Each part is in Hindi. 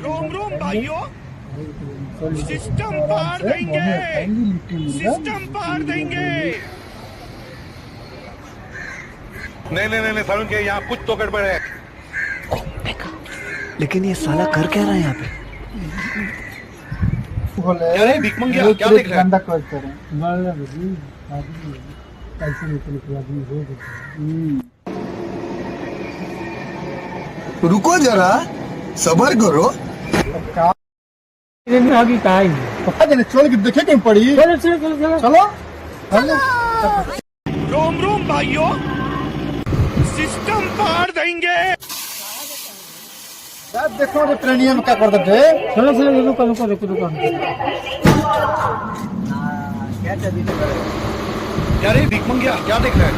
रोम रोम भाइयों, सिस्टम पार देंगे, सिस्टम पार देंगे। नहीं नहीं नहीं सारुण के यहाँ कुछ तो गड़बड़ है। लेकिन ये साला कर क्या रहा है यहाँ पे? क्या रे भिख मंगिया, क्या देख रहा है? रुको जरा, सबर करो। चल के देखे कहीं पड़ी। चलो रोम रोम भाइयों, सिस्टम पार देंगे। देखो जो ट्रेनिया में क्या कर देते। चलो रुको रुको रुको रुको। क्या रे भिख मंगिया, क्या देख रहा है?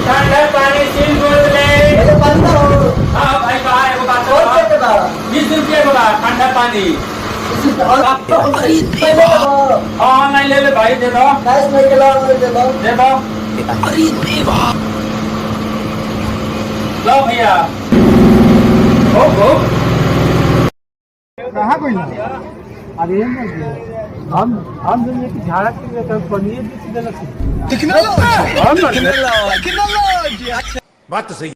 ठंडा पानी 3 बोतलें। हाँ भाई बाहर को बात करो। 20 रुपये को बाहर ठंडा पानी। ऑनलाइन ले ले भाई, दे दो। दे दो। अरे देवा, लो भैया। हो कहाँ कोई ना। अरे हम दुनिया की झाड़क के पनीर बात तो सही।